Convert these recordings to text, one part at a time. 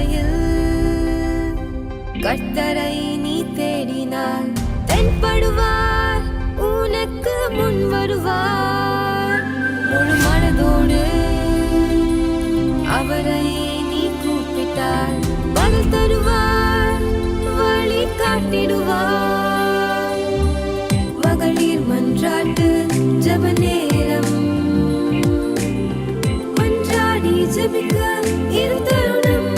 பாதையில் கர்த்தரை நீ தேடினார், தென்படுவார், உனக்கு முன் வருவார். முழு மனதோடு அவரை நீ கூப்பிட்டார், பதில் தருவார், வழி காட்டிடுவார். மகளிர் மன்றாட்டு ஜெப நேரம், மன்றாடி ஜெபிக்க இரு தருணம்.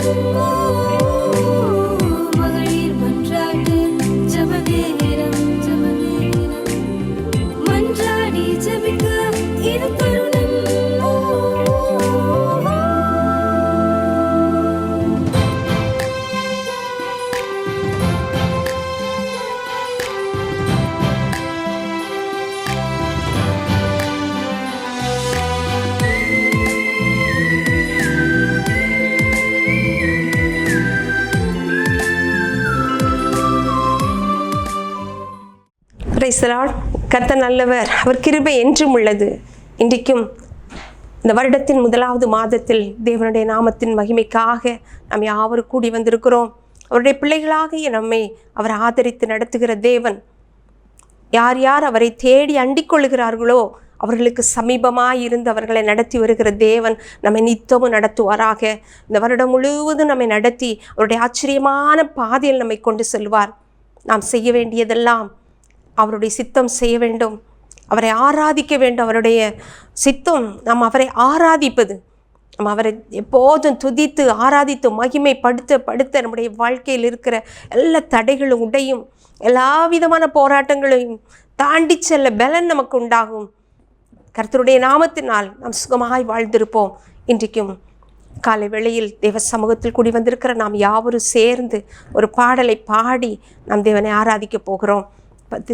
மகளிர் மன்றாட்டு ஜெப நேரம், மன்றாடி ஜெபிக்க இரு தருணம். கர்த்தர் நல்லவர், அவர் கிருபை என்றும் உள்ளது. இன்றைக்கும் இந்த வருடத்தின் முதலாவது மாதத்தில் தேவனுடைய நாமத்தின் மகிமைக்காக நாம் யாவரும் கூடி வந்திருக்கிறோம். அவருடைய பிள்ளைகளாகிய நம்மை அவர் ஆதரித்து நடத்துகிற தேவன். யார் யார் அவரை தேடி அண்டிக் கொள்ளுகிறார்களோ அவர்களுக்கு சமீபமாக இருந்து அவர்களை நடத்தி வருகிற தேவன் நம்மை நித்தமும் நடத்துவாராக. இந்த வருடம் முழுவதும் நம்மை நடத்தி அவருடைய ஆச்சரியமான பாதையில் நம்மை கொண்டு செல்வார். நாம் செய்ய வேண்டியதெல்லாம் அவருடைய சித்தம் செய்ய வேண்டும், அவரை ஆராதிக்க வேண்டும். அவருடைய சித்தம் நாம் அவரை ஆராதிப்பது, நம்ம அவரை எப்போதும் துதித்து ஆராதித்து மகிமைப்படுத்த நம்முடைய வாழ்க்கையில் இருக்கிற எல்லா தடைகளும் உடையும், எல்லா விதமான போராட்டங்களையும் தாண்டி செல்ல பலன் நமக்கு உண்டாகும். கர்த்தருடைய நாமத்தினால் நாம் சுகமாய் வாழ்ந்திருப்போம். இன்றைக்கும் காலை வேளையில் தேவ சமூகத்தில் கூடி வந்திருக்கிற நாம் யாவரும் சேர்ந்து ஒரு பாடலை பாடி நாம் தேவனை ஆராதிக்க போகிறோம்.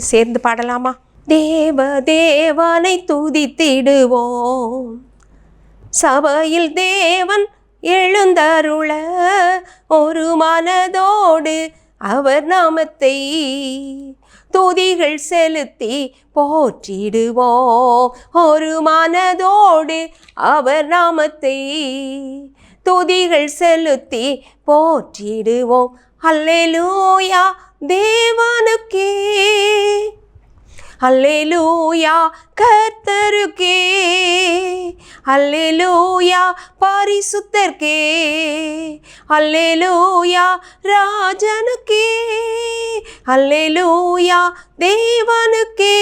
சேர்ந்து பாடலாமா? தேவனை துதித்திடுவோம், சபையில் தேவன் எழுந்தருள ஒரு மனதோடு அவர் நாமத்தை துதிகள் செலுத்தி போற்றிடுவோம். ஒரு மனதோடு அவர் நாமத்தை துதிகள் செலுத்தி போற்றிடுவோம். அல்லேலூயா தேவனுக்கே, அல்லேலூயா கர்த்தருக்கே, அல்லேலூயா பரிசுத்தர்க்கே, அல்லேலூயா ராஜனுக்கே, அல்லேலூயா தேவனுக்கே,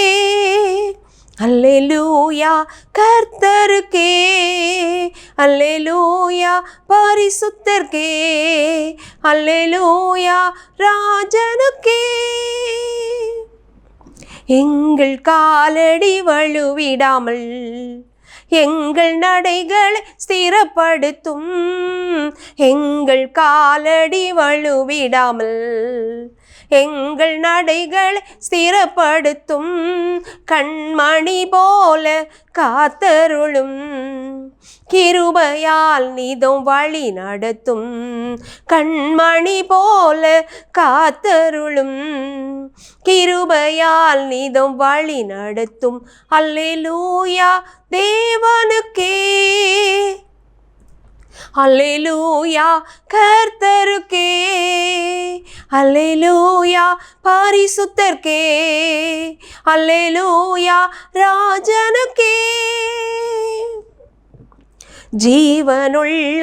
அல்லேலூயா கர்த்தருக்கே, அல்லேலூயா பரிசுத்தர்க்கே, அல்லேலூயா ராஜனுக்கே. எங்கள் காலடி வழுவிடாமல் எங்கள் நடைகளை ஸ்திரப்படுத்தும், எங்கள் காலடி வழுவிடாமல் எங்கள் நடைகளை ஸ்திரப்படுத்தும், கண்மணி போல காத்தருளும், கிருபையால் நிதம் வழி நடத்தும், கண்மணி போல காத்தருளும், கிருபையால் நிதம் வழி நடத்தும். அல்லேலூயா தேவனுக்கே, அல்லேலூயா கர்த்தருக்கே, அல்லேலூயா பரிசுத்தர்க்கே, அல்லேலூயா ராஜனுக்கே. ஜீவனுள்ள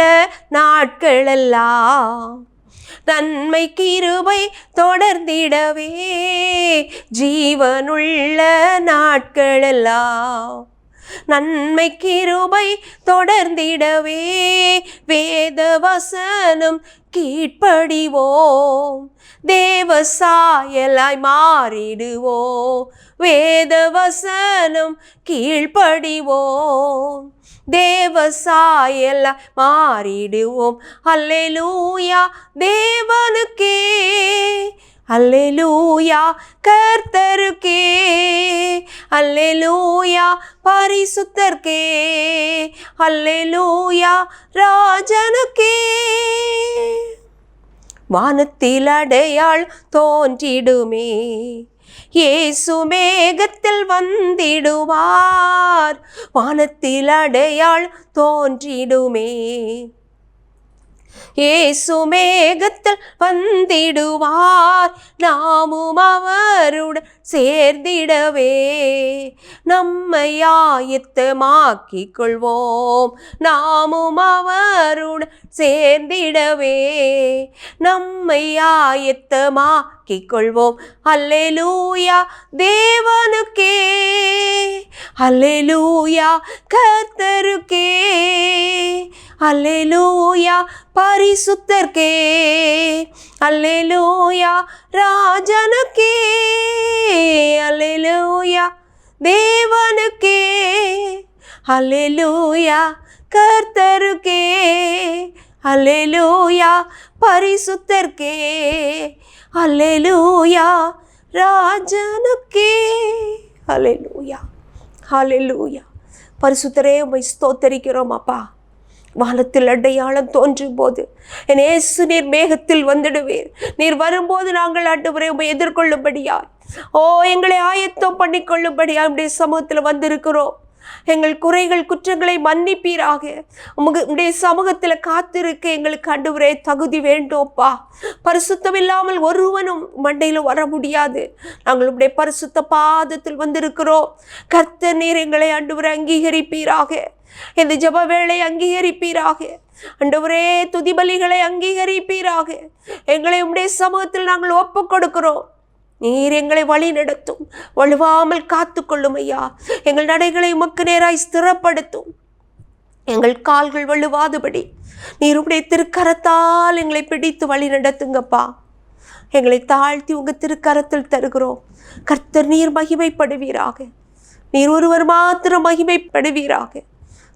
நாட்களெல்லாம் நன்மை கிருபை தொடர்ந்திடவே, ஜீவனுள்ள நாட்களெல்லாம் நன்மை கிருபை தொடர்ந்திடவே, வேத வசனம் கீழ்ப்படிவோம், தேவ சாயலாய் மாறிடுவோம், வேத வசனம் கீழ்ப்படிவோம், தேவ சாயலாய் மாறிடுவோம். அல்லேலூயா தேவனுக்கே, அல்லேலூயா கர்த்தருக்கே, அல்லேலூயா பரிசுத்தர்க்கே, அல்லேலூயா ராஜனுக்கே. வானத்தில் அடையாள் தோன்றிடுமே, இயேசு மேகத்தில் வந்திடுவார், வானத்தில் அடையாள் தோன்றிடுமே, இயேசு மேகத்தில் வந்திடுவார், நாமும் அவருடன் சேர்ந்திடவே. நம்மை ஆயத்தமாக்கிக் கொள்வோம், நாமும் அவருடன் சேர்ந்திடவே. நம்மை ஆயத்தமாக்கிக் கொள்வோம். அல்லேலூயா தேவனுக்கே, அல்லேலூயா கர்த்தருக்கே, அல்லேலூயா பரிசுத்தர்க்கே, அல்லேலூயா ராஜனுக்கே, அல்லேலூயா தேவனுக்கே, அல்லேலூயா கர்த்தருக்கே, அல்லேலூயா பரிசுத்தர்க்கே, அல்லேலூயா ராஜனுக்கே. அல்லேலூயா, அல்லேலூயா. பரிசுத்தரே உம்மை ஸ்தோத்தரிக்கிறோம் அப்பா. வானத்தில் அடையாளம் தோன்றும் போது என் இயேசு நீர் மேகத்தில் வந்துடுவீர். நீர் வரும்போது நாங்கள் ஆண்டவரே உம்மை எதிர்கொள்ளும்படியாய், எங்களை ஆயத்தம் பண்ணிக்கொள்ளும்படியாய் உம்முடைய சமூகத்தில் வந்திருக்கிறோம். எங்கள் குறைகள் குற்றங்களை மன்னிப்பீராக. உம்முடைய சமூகத்தில் காத்திருக்க எங்களுக்கு ஆண்டவரே தகுதி வேண்டும்ப்பா. பரிசுத்தம் இல்லாமல் ஒருவனும் மண்டையில் வர முடியாது. நாங்கள் உம்முடைய பரிசுத்த பாதத்தில் வந்திருக்கிறோம். கர்த்தர் நீர் எங்களை ஆண்டவரே அங்கீகரிப்பீராக. இந்த ஜெப வேளை அங்கீகரிப்பீராக. ஆண்டவரே துதிபலிகளை அங்கீகரிப்பீராக. எங்களை உம்முடைய சமூகத்தில் நாங்கள் ஒப்புக் கொடுக்கிறோம். நீர் எங்களை வழி நடத்தும், வழுவாமல் காத்து கொள்ளும் ஐயா. எங்கள் நடைகளை உமக்கு நேராய் ஸ்திரப்படுத்தும். எங்கள் கால்கள் வழுவாதபடி நீர் உம்முடைய திருக்கரத்தால் எங்களை பிடித்து வழி நடத்துங்கப்பா. எங்களை தாழ்த்தி உங்கள் திருக்கரத்தில் தருகிறோம். கர்த்தர் நீர் மகிமைப்படுவீராக. நீர் ஒருவர் மாத்திரம் மகிமைப்படுவீராக.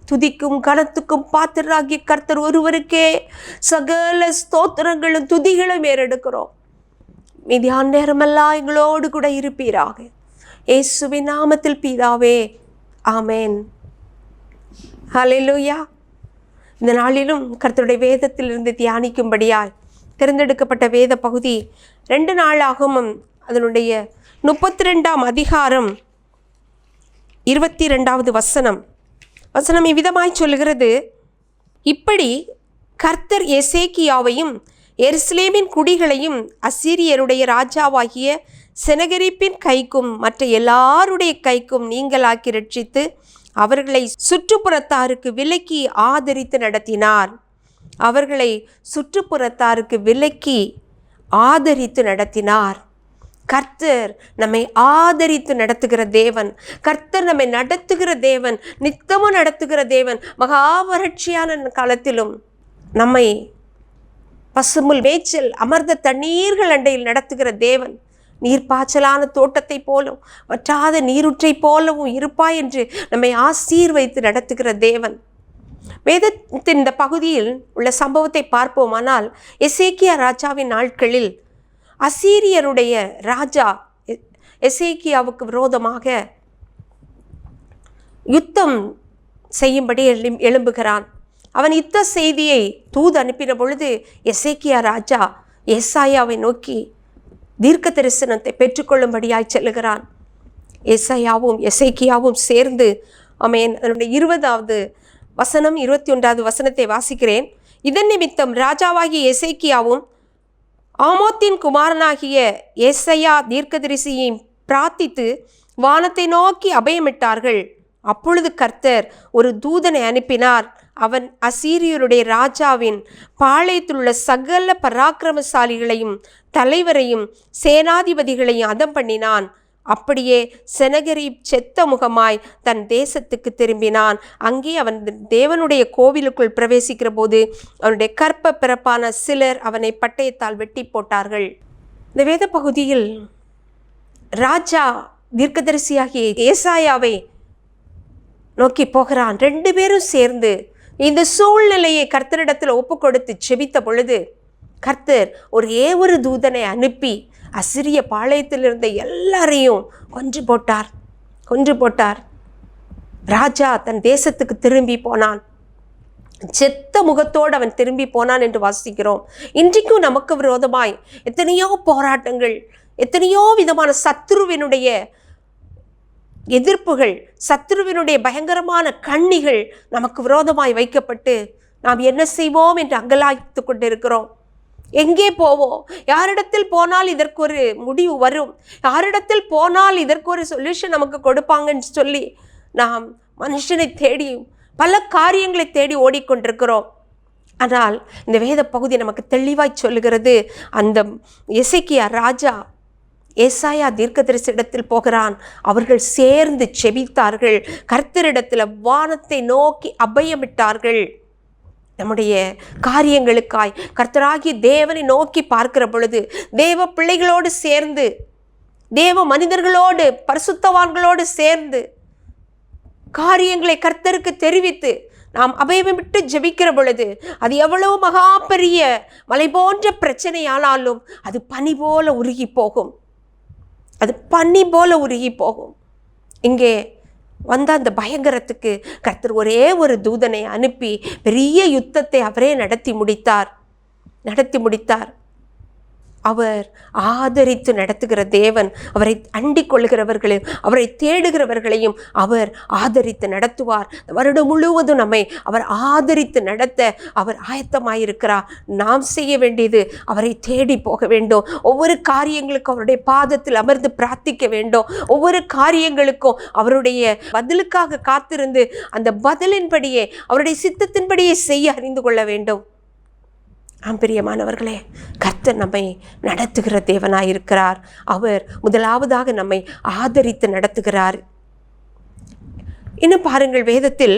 துதிக்கும் கனத்துக்கும் பாத்திராகிய கர்த்தர் ஒருவருக்கே சகல ஸ்தோத்திரங்களும் துதிகளும் ஏறெடுக்கிறோம். மீதியான நேரமெல்லாம் எங்களோடு கூட இருப்பீராக. இயேசுவின் நாமத்தில் பிதாவே, ஆமேன். ஹல்லேலூயா. இந்த நாளிலும் கர்த்தருடைய வேதத்திலிருந்து தியானிக்கும்படியாய் தேர்ந்தெடுக்கப்பட்ட வேத பகுதி 2 நாளாகமும் அதனுடைய 32ஆம் அதிகாரம் 22வது வசனம் இவ்விதமாய் சொல்கிறது. இப்படி கர்த்தர் எசேக்கியாவையும் எருசலேமின் குடிகளையும் அசீரியருடைய ராஜாவாகிய செனகெரிப்பின் கைக்கும் மற்ற எல்லாருடைய கைக்கும் நீங்களாக்கி ரட்சித்து அவர்களை சுற்றுப்புறத்தாருக்கு விலக்கி ஆதரித்து நடத்தினார். அவர்களை சுற்றுப்புறத்தாருக்கு விலக்கி ஆதரித்து நடத்தினார். கர்த்தர் நம்மை ஆதரித்து நடத்துகிற தேவன். கர்த்தர் நம்மை நடத்துகிற தேவன், நித்தமும் நடத்துகிற தேவன். மகா வறட்சியான காலத்திலும் நம்மை பசுமுல் மேய்ச்சல் அமர்ந்த தண்ணீர்கள் அண்டையில் நடத்துகிற தேவன். நீர்ப்பாய்ச்சலான தோட்டத்தை போலவும் வற்றாத நீருற்றை போலவும் இருப்பாய் என்று நம்மை ஆசீர்வைத்து நடத்துகிற தேவன். வேதத்தின் இந்த பகுதியில் உள்ள சம்பவத்தை பார்ப்போமானால், எசேக்கியா ராஜாவின் நாட்களில் அசீரியருடைய ராஜா எசேக்கியாவுக்கு விரோதமாக யுத்தம் செய்யும்படி எழும்புகிறான். அவன் யுத்த செய்தியை தூது அனுப்பின பொழுது எசேக்கியா ராஜா ஏசாயாவை நோக்கி தீர்க்க தரிசனத்தை பெற்றுக்கொள்ளும்படியாய் செல்லுகிறான். ஏசாயாவும் எசேக்கியாவும் சேர்ந்து, ஆமென், அதனுடைய 20வது வசனம் 21வது வசனத்தை வாசிக்கிறேன். இதன் நிமித்தம் ராஜாவாகிய எசேக்கியாவும் ஆமோத்தின் குமாரனாகிய ஏசாயா தீர்க்கதரிசியை பிரார்த்தித்து வானத்தை நோக்கி அபயமிட்டார்கள். அப்பொழுது கர்த்தர் ஒரு தூதனை அனுப்பினார். அவன் அசீரியருடைய ராஜாவின் பாளையத்தில் உள்ள சகல பராக்கிரமசாலிகளையும் தலைவரையும் சேனாதிபதிகளையும் அதம் பண்ணினான். அப்படியே செனகெரிப் செத்த முகமாய் தன் தேசத்துக்கு திரும்பினான். அங்கே அவன் தேவனுடைய கோவிலுக்குள் பிரவேசிக்கிற போது அவனுடைய கற்ப பிறப்பான சிலர் அவனை பட்டயத்தால் வெட்டி போட்டார்கள். இந்த வேத பகுதியில் ராஜா தீர்க்கதரிசியாகிய ஏசாயாவை நோக்கி போகிறான். 2 பேரும் சேர்ந்து இந்த சூழ்நிலையை கர்த்தரிடத்தில் ஒப்பு கொடுத்து செபித்த பொழுது கர்த்தர் ஒரே ஒரு தூதனை அனுப்பி அசிரிய பாளையத்தில் இருந்த எல்லாரையும் கொன்று போட்டார். ராஜா தன் தேசத்துக்கு திரும்பி போனான். செத்த முகத்தோடு அவன் திரும்பி போனான் என்று வாசிக்கிறோம். இன்றைக்கும் நமக்கு விரோதமாய் எத்தனையோ போராட்டங்கள், எத்தனையோ விதமான சத்துருவினுடைய எதிர்ப்புகள், சத்துருவினுடைய பயங்கரமான கண்ணிகள் நமக்கு விரோதமாய் வைக்கப்பட்டு நாம் என்ன செய்வோம் என்று அங்கலாய்த்து கொண்டிருக்கிறோம். எங்கே போவோம்? யாரிடத்தில் போனால் இதற்கு ஒரு முடிவு வரும், யாரிடத்தில் போனால் இதற்கு ஒரு சொல்யூஷன் நமக்கு கொடுப்பாங்கன்னு சொல்லி நாம் மனுஷனை தேடி பல காரியங்களை தேடி ஓடிக்கொண்டிருக்கிறோம். ஆனால் இந்த வேத பகுதி நமக்கு தெளிவாய் சொல்லுகிறது, அந்த எசேக்கியா ராஜா ஏசாயா தீர்க்கதரிசியிடத்தில் போகிறான். அவர்கள் சேர்ந்து செபித்தார்கள், கர்த்தரிடத்தில் வானத்தை நோக்கி அபயமிட்டார்கள். நம்முடைய காரியங்களுக்காய் கர்த்தராகிய தேவனை நோக்கி பார்க்கிற பொழுது, தேவ பிள்ளைகளோடு சேர்ந்து, தேவ மனிதர்களோடு, பரிசுத்தவான்களோடு சேர்ந்து காரியங்களை கர்த்தருக்கு தெரிவித்து நாம் அபயமிட்டு ஜெபிக்கிற பொழுது, அது எவ்வளவு மகா பெரிய மலை போன்ற பிரச்சனையானாலும் அது பனி போல உருகி போகும். அது பனி போல உருகி போகும். இங்கே வந்த அந்த பயங்கரத்துக்கு கர்த்தர் ஒரே ஒரு தூதனை அனுப்பி பெரிய யுத்தத்தை அவரே நடத்தி முடித்தார். அவர் ஆதரித்து நடத்துகிற தேவன். அவரை அண்டிக் கொள்கிறவர்களையும் அவரை தேடுகிறவர்களையும் அவர் ஆதரித்து நடத்துவார். வருடம் முழுவதும் நம்மை அவர் ஆதரித்து நடத்த அவர் ஆயத்தமாயிருக்கிறார். நாம் செய்ய வேண்டியது அவரை தேடி போக வேண்டும். ஒவ்வொரு காரியங்களுக்கும் அவருடைய பாதத்தில் அமர்ந்து பிரார்த்திக்க வேண்டும். ஒவ்வொரு காரியங்களுக்கும் அவருடைய பதிலுக்காக காத்திருந்து அந்த பதிலின்படியே அவருடைய சித்தத்தின்படியே செய்ய அறிந்து கொள்ள வேண்டும். பிரியமானவர்களே, கர்த்தர் நம்மை நடத்துகிற தேவனாயிருக்கிறார். அவர் முதலாவதாக நம்மை ஆதரித்து நடத்துகிறார். இன்னும் பாருங்கள், வேதத்தில்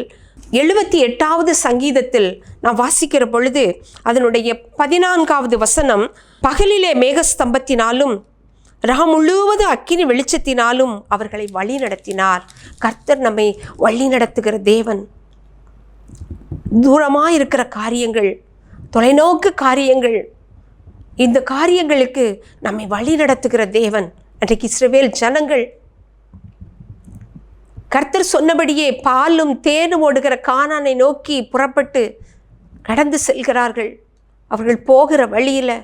78வது சங்கீதத்தில் நாம் வாசிக்கிற பொழுது அதனுடைய 14வது வசனம், பகலிலே மேகஸ்தம்பத்தினாலும் முழுவதும் அக்கினி வெளிச்சத்தினாலும் அவர்களை வழி நடத்தினார். கர்த்தர் நம்மை வழி நடத்துகிற தேவன். தூரமாயிருக்கிற காரியங்கள், தொலைநோக்கு காரியங்கள், இந்த காரியங்களுக்கு நம்மை வழி நடத்துகிற தேவன். அன்றைக்கு இஸ்ரவேல் ஜனங்கள் கர்த்தர் சொன்னபடியே பாலும் தேனும் ஓடுகிற கானானை நோக்கி புறப்பட்டு கடந்து செல்கிறார்கள். அவர்கள் போகிற வழியில்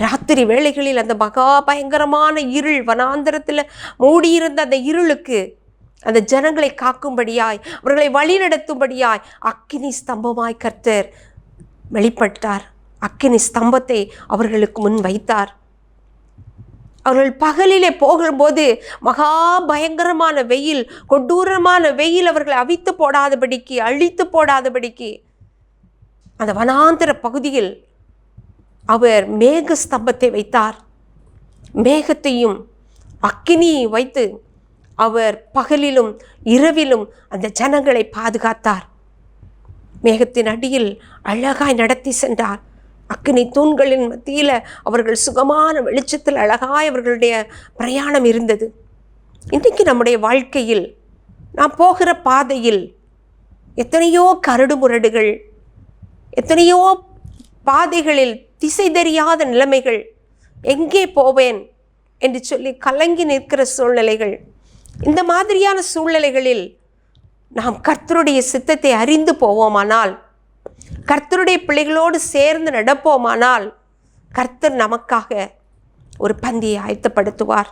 ராத்திரி வேளைகளில் அந்த மகா பயங்கரமான இருள், வனாந்தரத்தில் மூடியிருந்த அந்த இருளுக்கு அந்த ஜனங்களை காக்கும்படியாய், அவர்களை வழி நடத்தும்படியாய் அக்கினி ஸ்தம்பமாய் கர்த்தர் வெளிப்பட்டார். அக்கினி ஸ்தம்பத்தை அவர்களுக்கு முன் வைத்தார். அவர்கள் பகலிலே போகும்போது மகா பயங்கரமான வெயில், கொடூரமான வெயில் அவர்களை அவித்து போடாதபடிக்கு, அழித்து போடாதபடிக்கு அந்த வனாந்தர பகுதியில் அவர் மேக ஸ்தம்பத்தை வைத்தார். மேகத்தையும் அக்கினியை வைத்து அவர் பகலிலும் இரவிலும் அந்த ஜனங்களை பாதுகாத்தார். மேகத்தின் அடியில் அழகாய் நடத்தி சென்றார். அக்கினி தூண்களின் மத்தியில் அவர்கள் சுகமான வெளிச்சத்தில் அழகாய் அவர்களுடைய பிரயாணம் இருந்தது. இன்றைக்கு நம்முடைய வாழ்க்கையில் நாம் போகிற பாதையில் எத்தனையோ கரடு முரடுகள், எத்தனையோ பாதைகளில் திசை தெரியாத நிலைமைகள், எங்கே போவேன் என்று சொல்லி கலங்கி நிற்கிற சூழ்நிலைகள். இந்த மாதிரியான சூழ்நிலைகளில் நாம் கர்த்தருடைய சித்தத்தை அறிந்து போவோமானால், கர்த்தருடைய பிள்ளைகளோடு சேர்ந்து நடப்போமானால், கர்த்தர் நமக்காக ஒரு பந்தியை ஆயத்தப்படுத்துவார்,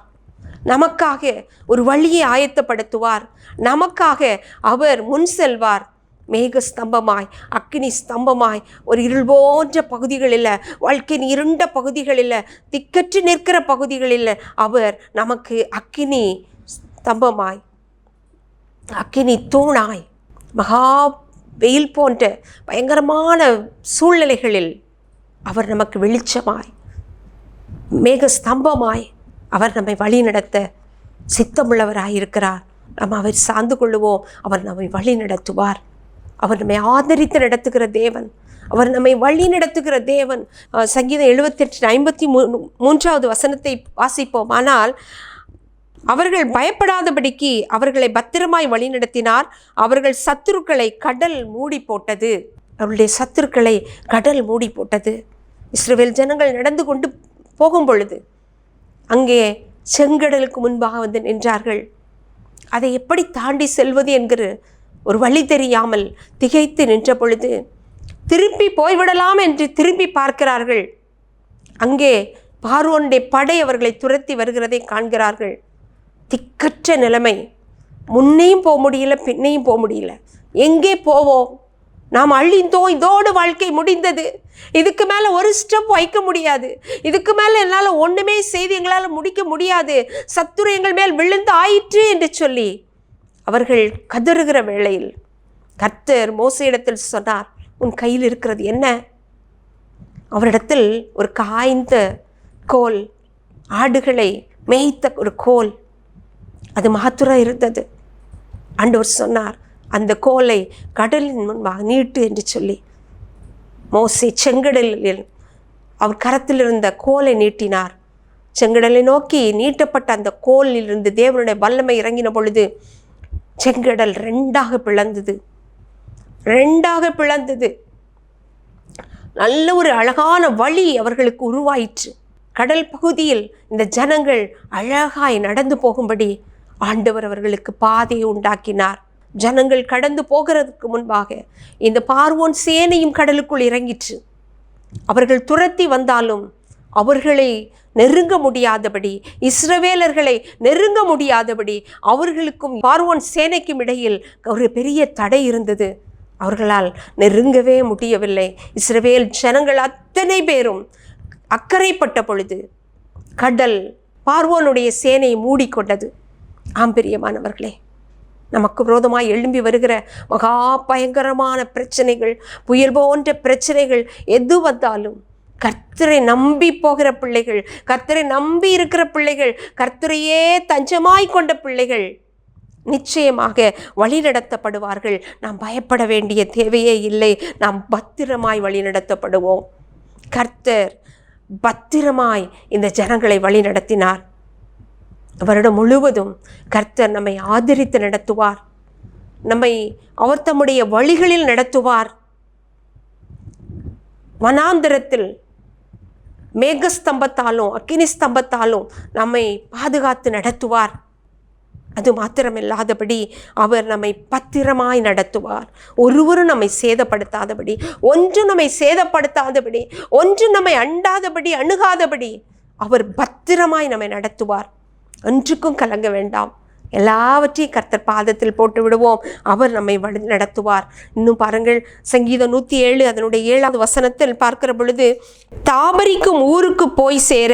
நமக்காக ஒரு வழியை ஆயத்தப்படுத்துவார், நமக்காக அவர் முன் செல்வார். மேக ஸ்தம்பமாய், அக்கினி ஸ்தம்பமாய், ஒரு இருள் போன்ற பகுதிகளில், வாழ்க்கையின் இருண்ட பகுதிகளில், திக்கற்று நிற்கிற பகுதிகளில் அவர் நமக்கு அக்கினி ஸ்தம்பமாய், அக்கினி தூணாய், மகா வெயில் போன்ற பயங்கரமான சூழ்நிலைகளில் அவர் நமக்கு வெளிச்சமாய், மேக ஸ்தம்பமாய் அவர் நம்மை வழி நடத்த சித்தமுள்ளவராயிருக்கிறார். நாம் அவர் சார்ந்து கொள்ளுவோம். அவர் நம்மை வழி நடத்துவார். அவர் நம்மை ஆதரித்து நடத்துகிற தேவன். அவர் நம்மை வழி நடத்துகிற தேவன். சங்கீதம் 78:53 வசனத்தை வாசிப்போம். ஆனால் அவர்கள் பயப்படாதபடிக்கு அவர்களை பத்திரமாய் வழி நடத்தினார். அவர்கள் சத்துருக்களை கடல் மூடி போட்டது. அவருடைய சத்துருக்களை கடல் மூடி போட்டது. இஸ்ரவேல் ஜனங்கள் நடந்து கொண்டு போகும் பொழுது அங்கே செங்கடலுக்கு முன்பாக வந்து நின்றார்கள். அதை எப்படி தாண்டி செல்வது என்கிற ஒரு வழி தெரியாமல் திகைத்து நின்ற பொழுது திருப்பி போய்விடலாம் என்று திரும்பி பார்க்கிறார்கள். அங்கே பார்வோனுடைய படை அவர்களை துரத்தி வருகிறதை காண்கிறார்கள். திக்கற்ற நிலைமை, முன்னையும் போக முடியல, பின்னையும் போக முடியல. எங்கே போவோம்? நாம் அழிந்தோம், இதோடு வாழ்க்கை முடிந்தது, இதுக்கு மேலே ஒரு ஸ்டெப் வைக்க முடியாது, இதுக்கு மேலே என்னால் ஒன்றுமே செய்து எங்களால் முடிக்க முடியாது, சத்துரு எங்கள் மேல் விழுந்து ஆயிற்று என்று சொல்லி அவர்கள் கதறுகிற வேளையில் கர்த்தர் மோசேயிடத்தில் சொன்னார், உன் கையில் இருக்கிறது என்ன? அவரிடத்தில் ஒரு காய்ந்த கோல், ஆடுகளை மேய்த்த ஒரு கோல், அது மாத்திரம் இருந்தது. ஆண்டவர் சொன்னார், அந்த கோலை கடலின் முன்பாக நீட்டு என்று சொல்லி மோசே செங்கடலில் அவர் கரத்தில் இருந்த கோலை நீட்டினார். செங்கடலை நோக்கி நீட்டப்பட்ட அந்த கோலில் இருந்து தேவனுடைய வல்லமை இறங்கின பொழுது செங்கடல் ரெண்டாக பிளந்தது. நல்ல ஒரு அழகான வழி அவர்களுக்கு உருவாயிற்று. கடல் பகுதியில் இந்த ஜனங்கள் அழகாய் நடந்து போகும்படி ஆண்டவர் அவர்களுக்கு பாதையை உண்டாக்கினார். ஜனங்கள் கடந்து போகிறதுக்கு முன்பாக இந்த பார்வோன் சேனையும் கடலுக்குள் இறங்கிற்று. அவர்கள் துரத்தி வந்தாலும் அவர்களை நெருங்க முடியாதபடி, இஸ்ரவேலர்களை நெருங்க முடியாதபடி அவர்களுக்கும் பார்வோன் சேனைக்கும் இடையில் ஒரு பெரிய தடை இருந்தது. அவர்களால் நெருங்கவே முடியவில்லை. இஸ்ரவேல் ஜனங்கள் அத்தனை பேரும் அக்கறைப்பட்ட பொழுது கடல் பார்வோனுடைய சேனையை மூடிக்கொண்டது. ஆம்பிரியமானவர்களே, நமக்கு விரோதமாய் எழும்பி வருகிற மகா பயங்கரமான பிரச்சனைகள், புயல் போன்ற பிரச்சனைகள் எது வந்தாலும் கர்த்தரை நம்பி போகிற பிள்ளைகள், கர்த்தரை நம்பி இருக்கிற பிள்ளைகள், கர்த்தரையே தஞ்சமாய் கொண்ட பிள்ளைகள் நிச்சயமாக வழிநடத்தப்படுவார்கள். நாம் பயப்பட வேண்டிய தேவையே இல்லை. நாம் பத்திரமாய் வழிநடத்தப்படுவோம். கர்த்தர் பத்திரமாய் இந்த ஜனங்களை வழிநடத்தினார். வருடம் முழுவதும் கர்த்தர் நம்மை ஆதரித்து நடத்துவார். நம்மை அவர் தம்முடைய வழிகளில் நடத்துவார். வனாந்தரத்தில் மேகஸ்தம்பத்தாலும் அக்கினி ஸ்தம்பத்தாலும் நம்மை பாதுகாத்து நடத்துவார். அது மாத்திரமில்லாதபடி அவர் நம்மை பத்திரமாய் நடத்துவார். ஒருவரும் நம்மை சேதப்படுத்தாதபடி, ஒன்றும் நம்மை சேதப்படுத்தாதபடி, ஒன்றும் நம்மை அண்டாதபடி, அணுகாதபடி அவர் பத்திரமாய் நம்மை நடத்துவார். ஒன்றுக்கும் கலங்க வேண்டாம். எல்லாவற்றையும் கர்த்தர் பாதத்தில் போட்டு விடுவோம். அவர் நம்மை வழி நடத்துவார். இன்னும் பாருங்கள், சங்கீதம் 107 அதனுடைய 7வது வசனத்தில் பார்க்கிற பொழுது, தாபரிக்கும் ஊருக்கு போய் சேர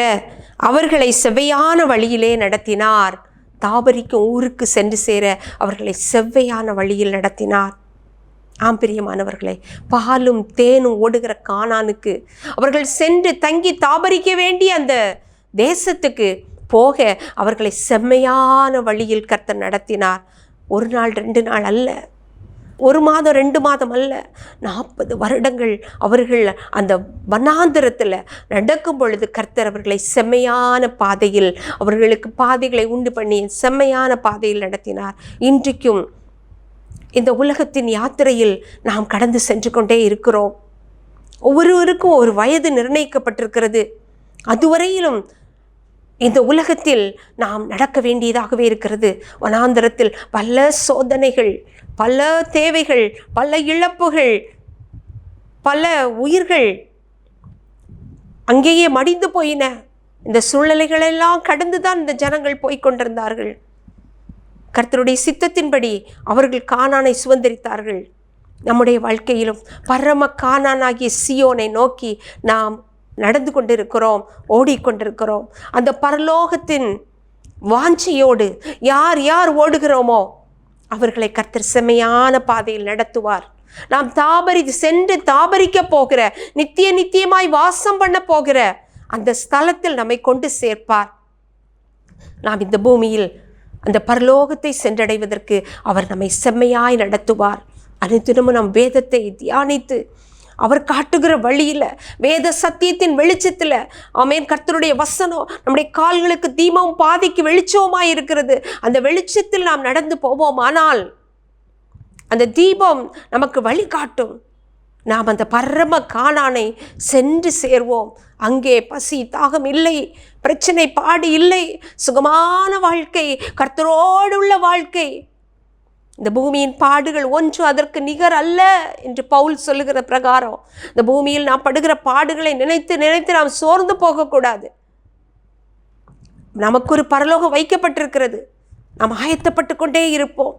அவர்களை செவ்வையான வழியிலே நடத்தினார். தாபரிக்கும் ஊருக்கு சென்று சேர அவர்களை செவ்வையான வழியில் நடத்தினார். பிரியமானவர்களே, பாலும் தேனும் ஓடுகிற கானானுக்கு அவர்கள் சென்று தங்கி தாபரிக்க வேண்டிய அந்த தேசத்துக்கு போக அவர்களை செம்மையான வழியில் கர்த்தர் நடத்தினார். 1 நாள் 2 நாள் அல்ல, 1 மாதம் 2 மாதம் அல்ல, 40 வருடங்கள் அவர்கள் அந்த வனாந்தரத்தில் நடக்கும் பொழுது கர்த்தர் அவர்களை செம்மையான பாதையில், அவர்களுக்கு பாதைகளை உண்டு பண்ணி செம்மையான பாதையில் நடத்தினார். இன்றைக்கும் இந்த உலகத்தின் யாத்திரையில் நாம் கடந்து சென்று கொண்டே இருக்கிறோம். ஒவ்வொருவருக்கும் ஒரு வயது நிர்ணயிக்கப்பட்டிருக்கிறது. அதுவரையிலும் இந்த உலகத்தில் நாம் நடக்க வேண்டியதாகவே இருக்கிறது. வனாந்தரத்தில் பல சோதனைகள், பல தேவைகள், பல இழப்புகள், பல உயிர்கள் அங்கேயே மடிந்து போயின. இந்த சூழ்நிலைகளெல்லாம் கடந்துதான் இந்த ஜனங்கள் போய்கொண்டிருந்தார்கள். கர்த்தருடைய சித்தத்தின்படி அவர்கள் கானானை சுதந்தரித்தார்கள். நம்முடைய வாழ்க்கையிலும் பரம கானானாகிய சியோனை நோக்கி நாம் நடந்து கொண்டிருக்கிறோம், ஓடிக்கொண்டிருக்கிறோம். அந்த பரலோகத்தின் வாஞ்சையோடு யார் யார் ஓடுகிறோமோ அவர்களை கர்த்தர் செம்மையான பாதையில் நடத்துவார். நாம் சென்று தாபரிக்க போகிற, நித்தியமாய் வாசம் பண்ண போகிற அந்த ஸ்தலத்தில் நம்மை கொண்டு சேர்ப்பார். நாம் இந்த பூமியில் அந்த பரலோகத்தை சென்றடைவதற்கு அவர் நம்மை செம்மையாய் நடத்துவார். அனைத்தினமும் நம் வேதத்தை தியானித்து அவர் காட்டுகிற வழியில், வேத சத்தியத்தின் வெளிச்சத்தில், ஆமென், கர்த்தருடைய வசனம் நம்முடைய கால்களுக்கு தீபமும் பாதைக்கு வெளிச்சமாய் இருக்கிறது. அந்த வெளிச்சத்தில் நாம் நடந்து போவோம். ஆனால் அந்த தீபம் நமக்கு வழிகாட்டும். நாம் அந்த பரம கானானை சென்று சேர்வோம். அங்கே பசி தாகம் இல்லை, பிரச்சனை பாடு இல்லை, சுகமான வாழ்க்கை, கர்த்தரோடு உள்ள வாழ்க்கை. இந்த பூமியின் பாடுகள் ஒன்று அதற்கு நிகர் அல்ல என்று பவுல் சொல்லுகிற பிரகாரம் இந்த பூமியில் நாம் படுகிற பாடுகளை நினைத்து நினைத்து நாம் சோர்ந்து போகக்கூடாது. நமக்கு ஒரு பரலோகம் வைக்கப்பட்டிருக்கிறது. நாம் ஆயத்தப்பட்டு கொண்டே இருப்போம்.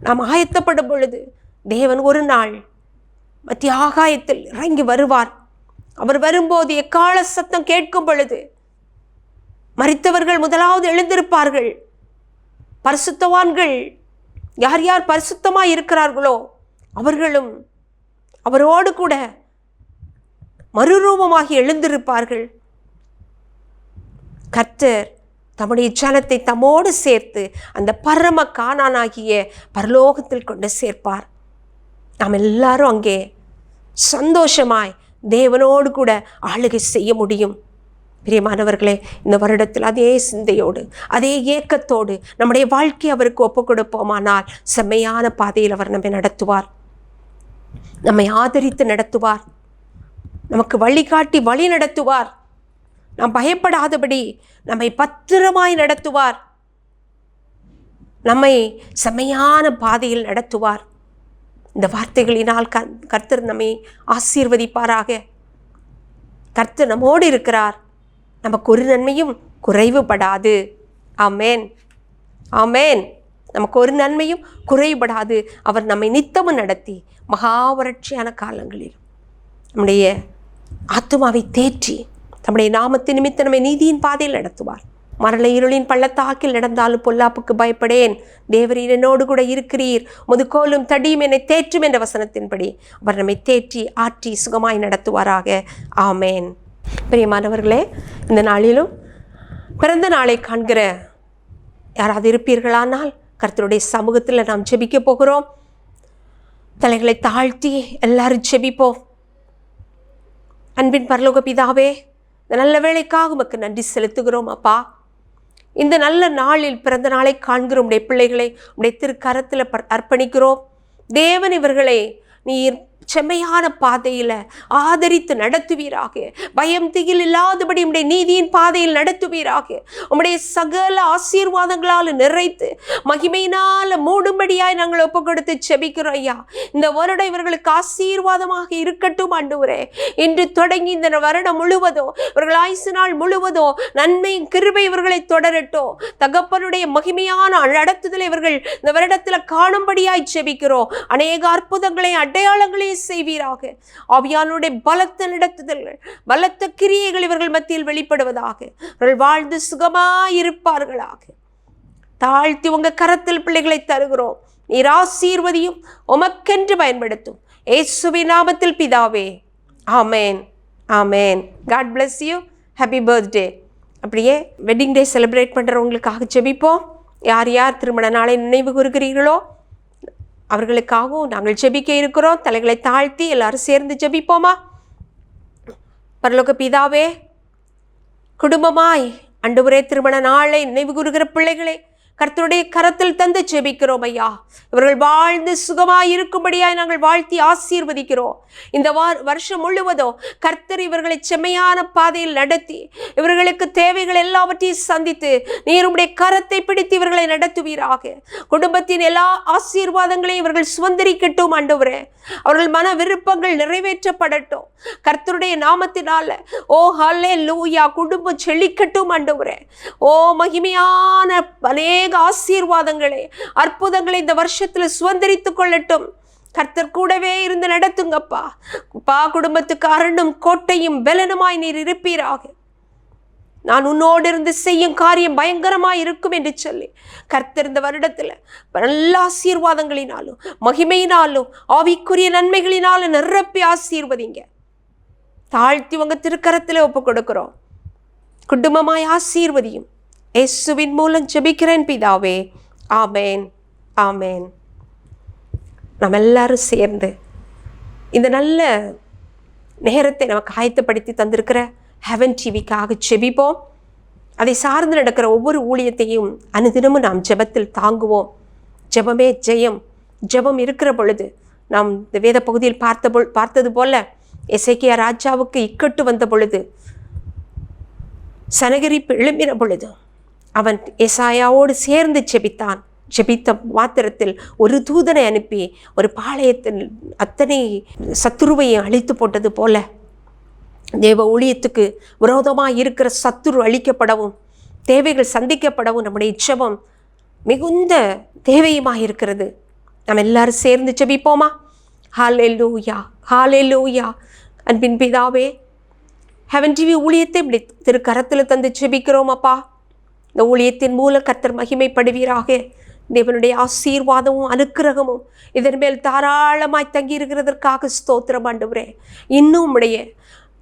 நாம் ஆயத்தப்படும் பொழுது தேவன் ஒரு நாள் மத்திய ஆகாயத்தில் இறங்கி வருவார். அவர் வரும்போது எக்கால சத்தம் கேட்கும் பொழுது மரித்தவர்கள் முதலாவது எழுந்திருப்பார்கள். பரிசுத்தவான்கள் யார் யார் பரிசுத்தமாய் இருக்கிறார்களோ அவர்களும் அவரோடு கூட மறுரூபமாகி எழுந்திருப்பார்கள். கர்த்தர் தம்முடைய ஜனத்தை தம்மோடு சேர்த்து அந்த பரம கானானாகிய பரலோகத்தில் கொண்டு சேர்ப்பார். நாம் எல்லாரும் அங்கே சந்தோஷமாய் தேவனோடு கூட ஆளுகை செய்ய முடியும். பிரியமானவர்களே, இந்த வருடத்தில் அதே சிந்தையோடு அதே ஏக்கத்தோடு நம்முடைய வாழ்க்கையை அவருக்கு ஒப்புக் கொடுப்போமானால் செம்மையான பாதையில் அவர் நம்மை நடத்துவார், நம்மை ஆதரித்து நடத்துவார், நமக்கு வழிகாட்டி வழி நடத்துவார், நாம் பயப்படாதபடி நம்மை பத்திரமாய் நடத்துவார், நம்மை செம்மையான பாதையில் நடத்துவார். இந்த வார்த்தைகளினால் கர்த்தர் நம்மை ஆசீர்வதிப்பாராக. கர்த்தர் நம்மோடு இருக்கிறார், நமக்கு ஒரு நன்மையும் குறைவுபடாது. ஆமேன், ஆமேன். நமக்கு ஒரு நன்மையும் குறைவுபடாது. அவர் நம்மை நித்தமும் நடத்தி மகா வறட்சியான காலங்களில் நம்முடைய ஆத்துமாவை தேற்றி நம்முடைய நாமத்தின் நிமித்தம் நம்மை நீதியின் பாதையில் நடத்துவார். மரண இருளின் பள்ளத்தாக்கில் நடந்தாலும் பொல்லாப்புக்கு பயப்படேன், தேவரீர் என்னோடு கூட இருக்கிறீர், முதுகோலும் தடியும் என்னை தேற்றும் என்ற வசனத்தின்படி அவர் நம்மை தேற்றி ஆற்றி சுகமாய் நடத்துவாராக. ஆமேன். பிரியமானவர்களே, இந்த நாளிலும் பிறந்த நாளை காண்கிற யாராவது இருப்பீர்களானால் கர்த்தருடைய சமூகத்தில் நாம் ஜெபிக்க போகிறோம். தலைகளை தாழ்த்தி எல்லாரும் ஜெபிப்போம். அன்பின் பரலோக பிதாவே, இந்த நல்ல வேளைக்காக உமக்கு நன்றி செலுத்துகிறோம் அப்பா. இந்த நல்ல நாளில் பிறந்த நாளை காண்கிற உடைய பிள்ளைகளை உடைய திருக்கரத்தில் அர்ப்பணிக்கிறோம். தேவன் இவர்களை நீர் செம்மையான பாதையில் ஆதரித்து நடத்துவீராக. பயம் திகில் இல்லாதபடி உம்முடைய நீதியின் பாதையில் நடத்துவீராக. உம்முடைய சகல ஆசீர்வாதங்களால் நிறைத்து மகிமையினால் மூடும்படியாய் நாங்கள் ஒப்பு கொடுத்து செபிக்கிறோம் ஐயா. இந்த வருடம் இவர்களுக்கு ஆசீர்வாதமாக இருக்கட்டும் ஆண்டவரே. இன்று தொடங்கி இந்த வருடம் முழுவதும் இவர்கள் ஆயுசு நாள் முழுவதும் நன்மையும் கிருபை இவர்களை தொடரட்டும். தகப்பனுடைய மகிமையான நடத்துதலை இவர்கள் இந்த வருடத்தில் காணும்படியாய் செபிக்கிறோம். அநேக அற்புதங்களை அடையாளங்களையும் செய்வீராக. ஆவியானுடைய பலத்த நடத்துதல்கள் பலத்த கிரியைகள் இவர்கள் மத்தியில் வெளிப்படுவதாக. இவர்கள் வாழ்ந்து சுகமாயிருப்பார்களாக. தாழ்த்தி உங்க கரத்தில் பிள்ளைகளை தருகிறோம். நீர் ஆசீர்வதியும் உமக்கென்று பயன்படுத்தும் இயேசுவின் நாமத்தில் பிதாவே. ஆமேன், ஆமேன். God bless you. Happy birthday. அப்படியே வெட்டிங் டே செலிப்ரேட் பண்ணுறவங்களுக்காக ஜெபிப்போம். யார் யார் திருமண நாளை நினைவு கூறுகிறீர்களோ அவர்களுக்காகவும் நாங்கள் ஜெபிக்க இருக்கிறோம். தலைகளை தாழ்த்தி எல்லாரும் சேர்ந்து ஜெபிப்போமா? பரலோக பிதாவே, குடும்பமாய் ஆண்டவரே திருமண நாளை நினைவு கூறுகிற பிள்ளைகளை கர்த்தருடைய கரத்தில் தந்து ஜெபிக்கிறோம் ஐயா. இவர்கள் வாழ்ந்து சுகமாய் இருக்கும்படியாய் நாங்கள் வாழ்த்தி ஆசீர்வதிக்கிறோம். இந்த வருஷம் முழுவதும் கர்த்தர் இவர்களை செம்மையான பாதையில் நடத்தி இவர்களுக்கு தேவைகள் எல்லாவற்றையும் சந்தித்து நீர் உம்முடைய கரத்தை பிடித்து இவர்களை நடத்துவீராக. குடும்பத்தின் எல்லா ஆசீர்வாதங்களையும் இவர்கள் சுதந்திரிக்கட்டும் ஆண்டவரே. அவர்கள் மன விருப்பங்கள் நிறைவேற்றப்படட்டும் கர்த்தருடைய நாமத்தினால. ஓ ஹல்லேலூயா. குடும்பம் செழிக்கட்டும் ஆண்டவரே. ஓ மகிமையான அநேக ஆசீர்வாதங்களை அற்புதங்களை இந்த வருஷத்தில் சுதந்திரித்துக் கொள்ளட்டும். கர்த்தர் கூடவே இருந்து நடத்துங்கப்பா. குடும்பத்துக்கு அரணும் கோட்டையும் பலனுமாய் நீர் இருப்பீராக. நான் உன்னோடு இருந்து செய்யும் காரியம் பயங்கரமாய் இருக்கும் என்று சொல்லி கர்த்தர் இந்த வருடத்தில் நல்ல ஆசீர்வாதங்களினாலும் மகிமையினாலும் ஆவிக்குரிய நன்மைகளினாலும் நிரப்பி ஆசீர்வதிங்க. தாழ்த்தி உங்க திருக்கரத்தில் ஒப்பு கொடுக்கிறோம். குடும்பமாய் ஆசீர்வதியும். இயேசுவின் மூலம் ஜெபிக்கிறேன் பிதாவே. ஆமேன், ஆமேன். நம்ம எல்லாரும் சேர்ந்து இந்த நல்ல நேரத்தை நமக்கு ஆயத்தப்படுத்தி தந்திருக்கிற ஹெவன் டிவிக்காக ஜெபிப்போம். அதை சார்ந்து நடக்கிற ஒவ்வொரு ஊழியத்தையும் அனுதினமும் நாம் ஜெபத்தில் தாங்குவோம். ஜெபமே ஜெயம். ஜெபம் இருக்கிற பொழுது நாம் இந்த வேத பகுதியில் பார்த்தது போல எசேக்கியா ராஜாவுக்கு இக்கட்டு வந்த பொழுது, சனகரிப்பு எழும்பின பொழுது அவன் ஏசாயாவோடு சேர்ந்து ஜெபித்தான். ஜெபித்த மாத்திரத்தில் ஒரு தூதனை அனுப்பி ஒரு பாளையத்தில் அத்தனை சத்துருவையும் அழித்து போட்டது போல தேவ ஊழியத்துக்கு விரோதமாக இருக்கிற சத்துரு அழிக்கப்படவும் தேவைகள் சந்திக்கப்படவும் நம்முடைய ஜெபம் மிகுந்த தேவையுமாக இருக்கிறது. நம்ம எல்லாரும் சேர்ந்து ஜெபிப்போமா? ஹல்லேலூயா, ஹல்லேலூயா. அன்பின் பிதாவே, ஹெவன் டிவி ஊழியத்தை இப்படி திரு கரத்தில் தந்து ஜெபிக்கிறோம் அப்பா. இந்த ஊழியத்தின் மூலம் கர்த்தர் மகிமைப்படுவீராக. தேவனுடைய ஆசீர்வாதமும் அனுக்கிரகமும் இதன் மேல் தாராளமாய் தங்கி இருக்கிறதற்காக ஸ்தோத்திரம் ஆண்டவரே. இன்னும் உடைய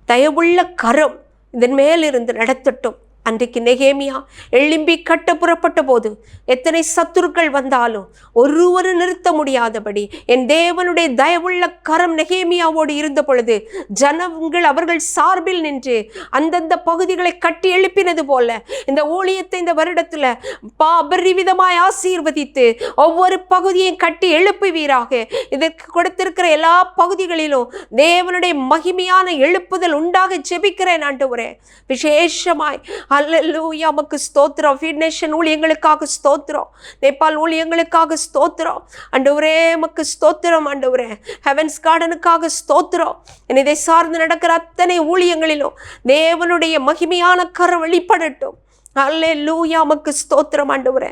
தயவுள்ள கரம் இதன் மேல் இருந்து நடத்தட்டும். அன்றைக்கு நெகேமியா எழும்பி கட்ட புறப்பட்ட போது எத்தனை சத்துருக்கள் வந்தாலும் ஒருவரு நிறுத்த முடியாதபடி என் தேவனுடைய தயவுள்ள கரம் நெகேமியாவோடு இருந்த பொழுது ஜனங்கள் அவர்கள் சார்பில் நின்று அந்தந்த பகுதிகளை கட்டி எழுப்பினது போல இந்த ஊழியத்தை இந்த வருடத்தில் அபரிவிதமாய் ஆசீர்வதித்து ஒவ்வொரு பகுதியையும் கட்டி எழுப்புவீராக. இதற்கு கொடுத்திருக்கிற எல்லா பகுதிகளிலும் தேவனுடைய மகிமையான எழுப்புதல் உண்டாக ஜெபிக்கிறேன் ஆண்டவரே. விசேஷமாய் அல்லேலூயா, உமக்கு ஸ்தோத்திரம். ஃபீட் நேஷன் ஊழியங்களுக்காக ஸ்தோத்திரம், நேபாள் ஊழியங்களுக்காக ஸ்தோத்திரம் ஆண்டவரே. உமக்கு ஸ்தோத்திரம் ஆண்டவரே. ஹெவன்ஸ் கார்டனுக்காக ஸ்தோத்திரம். இதை சார்ந்து நடக்கிற அத்தனை ஊழியங்களிலும் தேவனுடைய மகிமையான கரம் வெளிப்படட்டும். அல்லேலூயா, உமக்கு ஸ்தோத்திரம் ஆண்டவரே.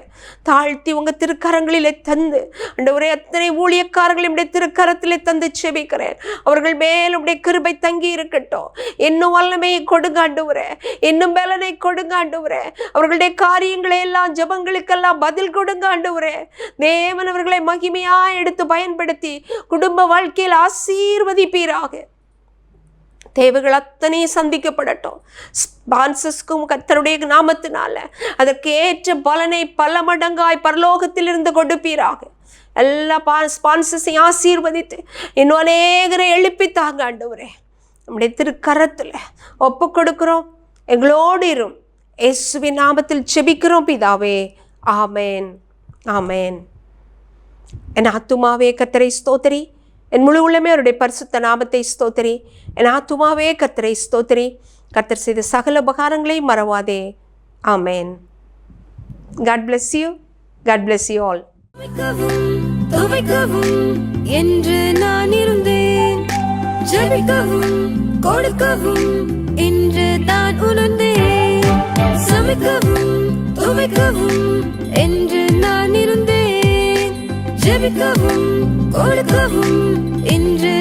தாழ்த்தி உங்கள் திருக்கரங்களிலே தந்து ஆண்டவரே அத்தனை ஊழியக்காரர்களையும் உடைய திருக்கரத்திலே தந்து செபிக்கிறேன். அவர்கள் மேல் உடைய கிருபை தங்கி இருக்கட்டும். இன்னும் வல்லமையை கொடுங்க ஆண்டவரே, இன்னும் பலனை கொடுங்க ஆண்டவரே. அவர்களுடைய காரியங்களை எல்லாம் ஜெபங்களுக்கெல்லாம் பதில் கொடுங்க ஆண்டவரே. தேவன் அவர்களை மகிமையாக எடுத்து பயன்படுத்தி குடும்ப வாழ்க்கையில் ஆசீர்வதிப்பீராக. தேவைகள் அத்தனையும் சந்திக்கப்படட்டும். ஸ்பான்சர்ஸ்க்கும் கர்த்தருடைய நாமத்தினால அதற்கு ஏற்ற பலனை பல மடங்காய் பரலோகத்தில் இருந்து கொடுப்பீராக. எல்லா ஸ்பான்சர்ஸையும் ஆசீர்வதித்து இன்னும் அநேகரை எழுப்பித்தாங்க ஆண்டவரே. நம்முடைய திருக்கரத்தில் ஒப்பு கொடுக்கிறோம். எங்களோடு இரும். இயேசுவின் நாமத்தில் ஜெபிக்கிறோம் பிதாவே. ஆமேன், ஆமேன். என் ஆத்துமாவே கர்த்தரை ஸ்தோத்திரி, என் முழு உள்ளமே அவருடைய பரிசுத்த நாமத்தை ஸ்தோத்திரி. என் ஆத்துமாவே கர்த்தரை ஸ்தோத்திரி, கர்த்தர் செய்த சகல உபகாரங்களையும் மறவாதே. ஆமேன். God bless you. God bless you all. துவைக்கவும் என்று நான் இருந்தேன், ஜெபிக்கவும் கொடுக்கவும் என்று தான் உணர்ந்தேன். சமைக்கவும் துவைக்கவும் என்று நான் இருந்தேன், ஜெபிக்கவும் கொடுக்கவும் என்று